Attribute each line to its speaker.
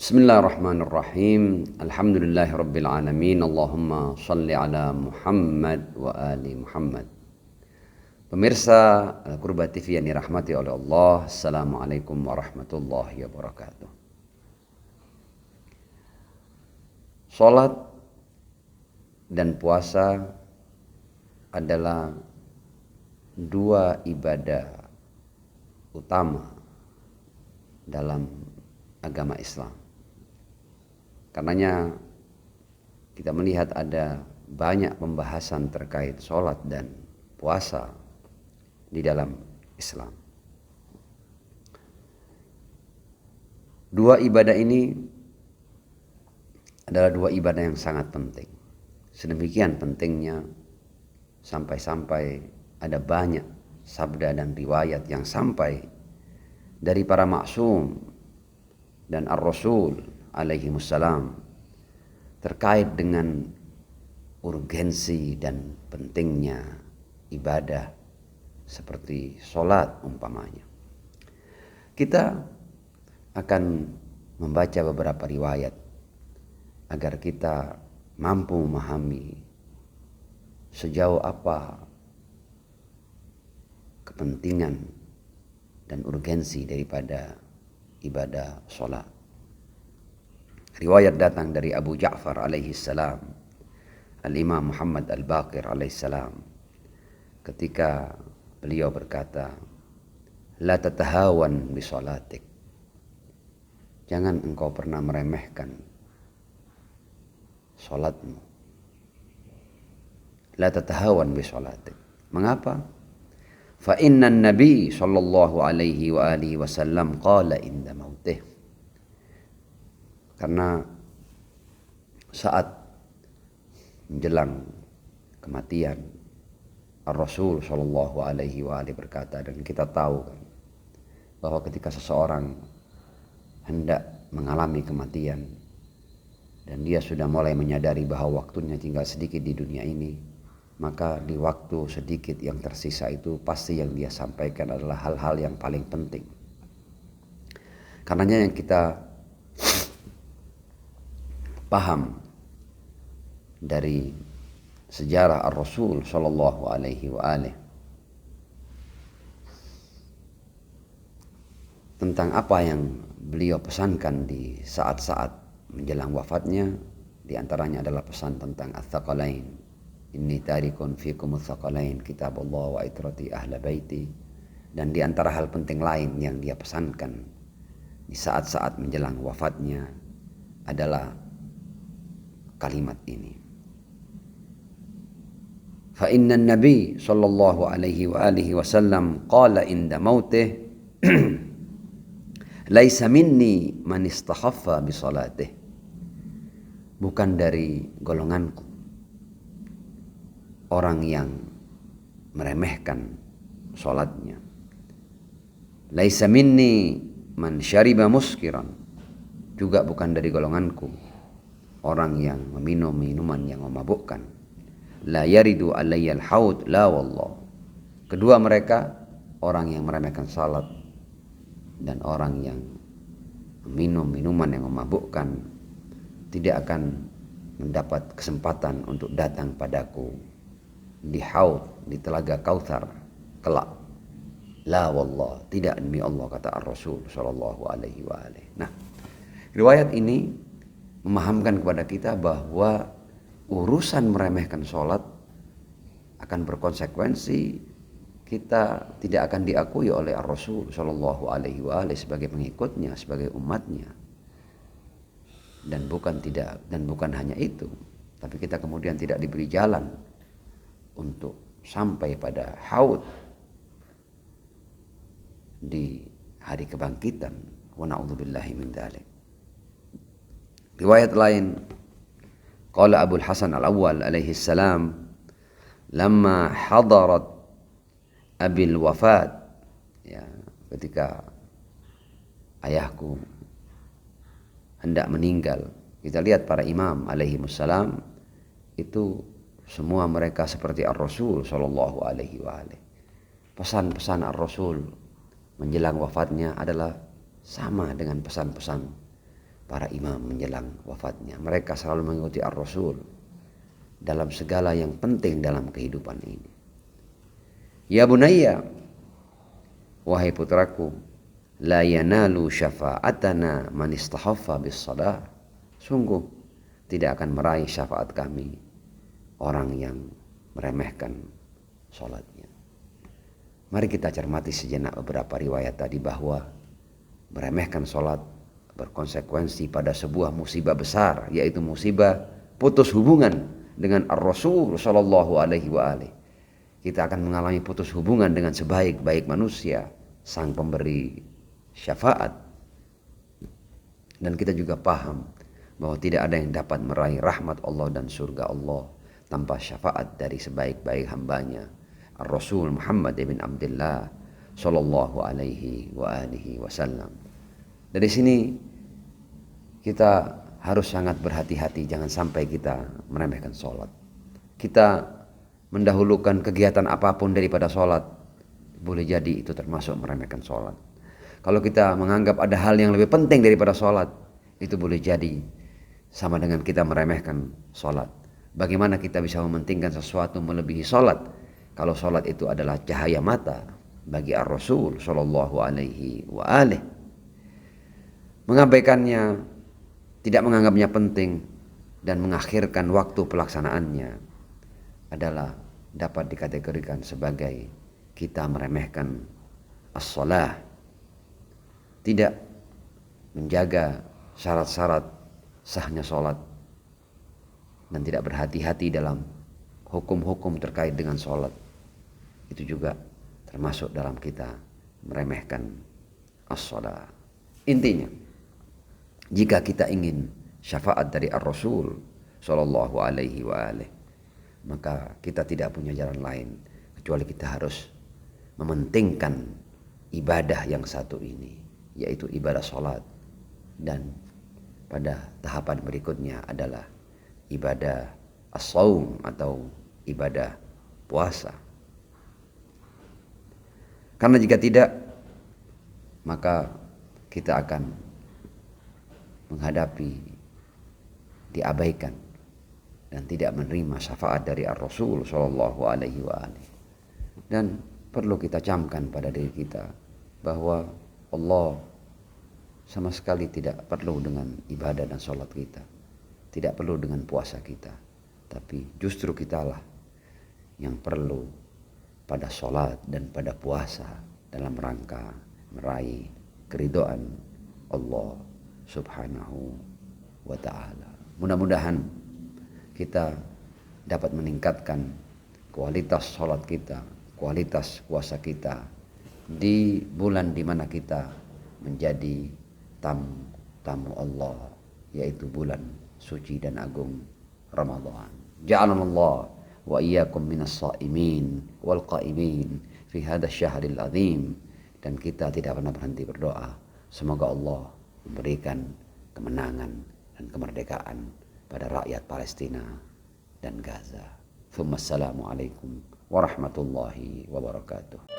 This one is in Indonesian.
Speaker 1: Bismillahirrahmanirrahim. Alhamdulillahirabbil alamin. Allahumma shalli ala Muhammad wa ali Muhammad. Pemirsa Al-Qurba TV yang dirahmati oleh Allah, Assalamualaikum warahmatullahi wabarakatuh. Salat dan puasa adalah dua ibadah utama dalam agama Islam. Karenanya kita melihat ada banyak pembahasan terkait sholat dan puasa di dalam Islam. Dua ibadah ini adalah dua ibadah yang sangat penting. Sedemikian pentingnya sampai-sampai ada banyak sabda dan riwayat yang sampai dari para maksum dan ar-rasul alaihimussalam terkait dengan urgensi dan pentingnya ibadah seperti sholat umpamanya. Kita akan membaca beberapa riwayat agar kita mampu memahami sejauh apa kepentingan dan urgensi daripada ibadah sholat. Riwayat datang dari Abu Ja'far alaihi salam, Al-Imam Muhammad Al-Baqir alaihi salam, ketika beliau berkata, la tatahawan bi sholatik. Jangan engkau pernah meremehkan sholatmu. La tatahawan bi sholatik. Mengapa? Fa inna Nabi sallallahu alaihi wa alihi wasallam qala inda mautih. Karena saat menjelang kematian, Ar-Rasul sallallahu alaihi wa alihi berkata, dan kita tahu kan, bahwa ketika seseorang hendak mengalami kematian dan dia sudah mulai menyadari bahwa waktunya tinggal sedikit di dunia ini, maka di waktu sedikit yang tersisa itu pasti yang dia sampaikan adalah hal-hal yang paling penting. Karenanya yang kita paham dari sejarah Ar-Rasul sallallahu alaihi wa alihi tentang apa yang beliau pesankan di saat-saat menjelang wafatnya, di antaranya adalah pesan tentang ats-tsaqalain. Inni tarikun fikum ats-tsaqalain, kitabullah wa itrati ahla baiti. Dan di antara hal penting lain yang dia pesankan di saat-saat menjelang wafatnya adalah kalimat ini. Fa inna Nabi sallallahu alaihi wa alihi wasallam qala inda mautih laisa minni man istakhaffa bi salatih. Bukan dari golonganku orang yang meremehkan sholatnya. Laisa minni man syariba muskiran. Juga bukan dari golonganku orang yang meminum minuman yang memabukkan. La yaridu alayyal haud la wallah. Kedua mereka orang yang meremehkan salat dan orang yang meminum minuman yang memabukkan tidak akan mendapat kesempatan untuk datang padaku di haud, di telaga Kautsar kelak. La wallah, tidak demi Allah, kata Ar-Rasul sallallahu alaihi wa alihi. Nah, riwayat ini memahamkan kepada kita bahwa urusan meremehkan sholat akan berkonsekuensi kita tidak akan diakui oleh Ar-Rasul sallallahu alaihi wa alihi sebagai pengikutnya, sebagai umatnya. Dan bukan hanya itu, tapi kita kemudian tidak diberi jalan untuk sampai pada haud di hari kebangkitan. Wa na'udzubillahi min dzalik. Riwayat lain, qala Abul Hasan Al-Awwal alaihi salam, lamma hadarat abil wafat, ya, ketika ayahku hendak meninggal. Kita lihat para imam alaihi wassalam itu semua mereka seperti Ar-Rasul sallallahu alaihi wa alihi. Pesan-pesan Ar-Rasul menjelang wafatnya adalah sama dengan pesan-pesan para imam menjelang wafatnya. Mereka selalu mengikuti ar-Rasul dalam segala yang penting dalam kehidupan ini. Ya bunayya, wahai putraku, la yanalu syafa'atana man istahaffa bis shalah. Sungguh tidak akan meraih syafaat kami orang yang meremehkan sholatnya. Mari kita cermati sejenak beberapa riwayat tadi bahwa meremehkan sholat berkonsekuensi pada sebuah musibah besar, yaitu musibah putus hubungan dengan ar-Rasul sallallahu alaihi wa alihi. Kita akan mengalami putus hubungan dengan sebaik-baik manusia, sang pemberi syafaat. Dan kita juga paham bahwa tidak ada yang dapat meraih rahmat Allah dan surga Allah tanpa syafaat dari sebaik-baik hambanya, ar-Rasul Muhammad ibn Abdullah sallallahu alaihi wa alihi wasallam. Dari sini kita harus sangat berhati-hati, jangan sampai kita meremehkan sholat. Kita mendahulukan kegiatan apapun daripada sholat, boleh jadi itu termasuk meremehkan sholat. Kalau kita menganggap ada hal yang lebih penting daripada sholat, itu boleh jadi sama dengan kita meremehkan sholat. Bagaimana kita bisa mementingkan sesuatu melebihi sholat, kalau sholat itu adalah cahaya mata bagi ar-Rasul sallallahu alaihi wa alihi. Mengabaikannya, tidak menganggapnya penting, dan mengakhirkan waktu pelaksanaannya adalah dapat dikategorikan sebagai kita meremehkan as-shalah. Tidak menjaga syarat-syarat sahnya sholat dan tidak berhati-hati dalam hukum-hukum terkait dengan sholat. Itu juga termasuk dalam kita meremehkan as-shalah. Intinya, jika kita ingin syafaat dari ar-Rasul sallallahu alaihi wa alihi, maka kita tidak punya jalan lain kecuali kita harus mementingkan ibadah yang satu ini, yaitu ibadah sholat. Dan pada tahapan berikutnya adalah ibadah as-saum atau ibadah puasa. Karena jika tidak, maka kita akan menghadapi diabaikan dan tidak menerima syafaat dari ar-Rasul sallallahu alaihi wa alihi. Dan perlu kita camkan pada diri kita bahwa Allah sama sekali tidak perlu dengan ibadah dan sholat kita, tidak perlu dengan puasa kita, tapi justru kitalah yang perlu pada sholat dan pada puasa dalam rangka meraih keridhaan Allah subhanahu wa ta'ala. Mudah-mudahan kita dapat meningkatkan kualitas sholat kita, kualitas puasa kita di bulan di mana kita menjadi tamu Allah, yaitu bulan suci dan agung Ramadan. Ja'alanallah wa iyyakum minas shaimin wal qaimin fi hadzal syahril azim. Dan kita tidak pernah berhenti berdoa, semoga Allah memberikan kemenangan dan kemerdekaan pada rakyat Palestina dan Gaza. Assalamualaikum warahmatullahi wabarakatuh.